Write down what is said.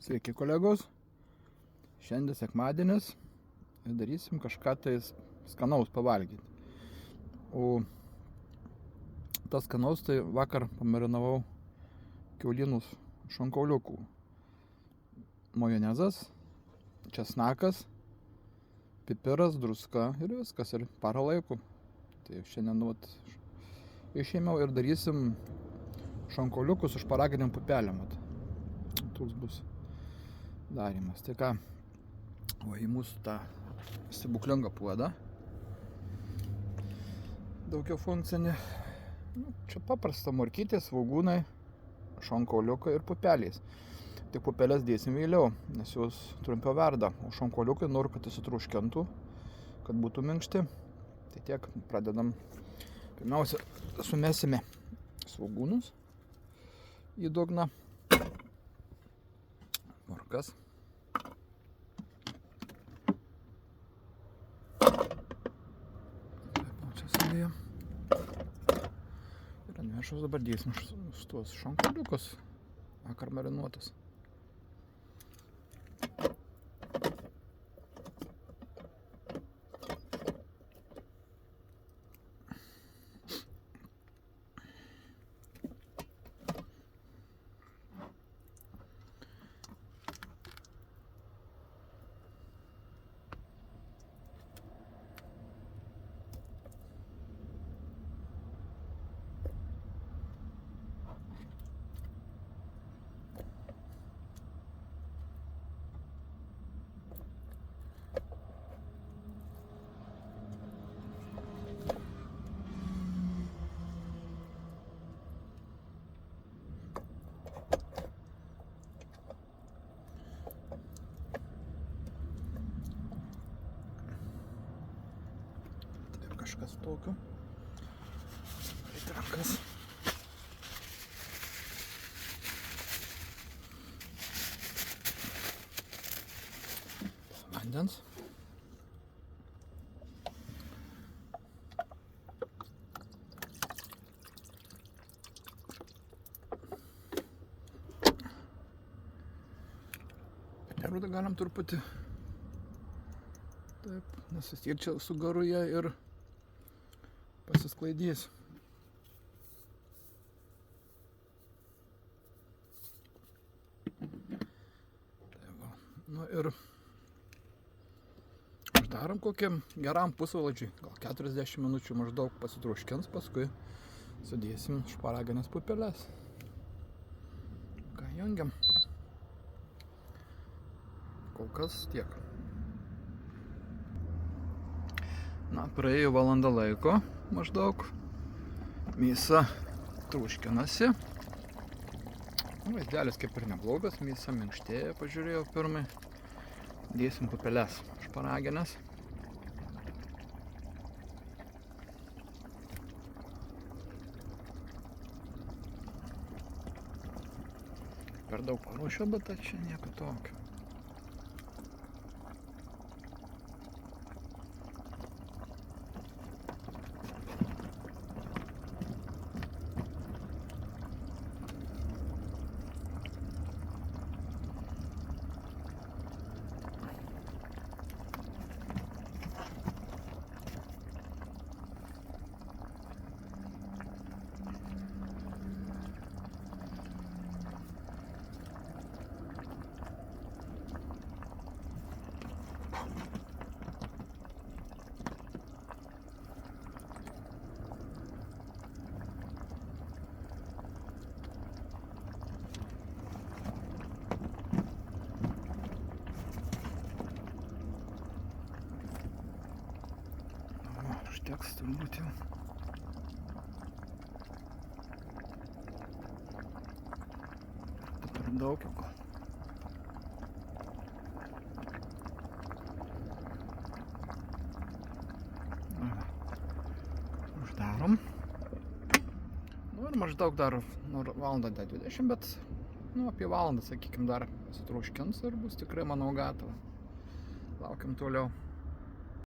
Sveiki kolegos, šiandien sekmadienis ir darysim kažką tai skanaus pavalgyti. O tas skanaus tai vakar pamarinavau kiaulynus šonkauliukų. Majonezas, česnakas, pipiras, druska ir viskas, ir parą laiko. Tai šiandien išėmiau ir darysim šonkauliukus su šparaginėm pupelėm. Toks bus darymas. Tai ką, į mūsų tą stebuklingą puodą daugiafunkcinį. Čia paprasta morkytė, svogūnai, šonkauliukai ir pupelės. Tik pupelės dėsim vėliau, nes jos trumpiau verda. O šonkauliukai noriu, kad įsitrūškintų, kad būtų minkšti. Tai tiek, pradedam. Pirmiausia, sumesime svogūnus į dugną. Morkas. Čia sudėjom. Ir ant viršaus dabar dėsim tuos šonkauliukus, vakar marinuotus. Kažkas tokio. Rankas. Vandens. Perūdą galim truputį. Taip, nes vis tiek čia su garuje ir pasisklaidys. Tai va. Nu ir uždarom kokiam geram pusvalandžiui, gal 40 minučių maždaug pasitroškins, paskui sudėsim šparaginės pupeles. Ką jungiam? Kol kas tiek. Na, praėjo valanda laiko maždaug. Mėsa truškinasi. Vaizdelis kaip ir neblogas, mėsa minkštėja, pažiūrėjau pirmai. Dėsim pupeles šparaginės. Per daug paruošiau, bet čia nieko tokio. Užteks turbūt jau. Per daug jau gal. Uždarom. Nu ir maždaug dar valandą 20, bet apie valandą, sakykim, dar pasitroškins ir bus tikrai, manau, gatava. Laukiam toliau.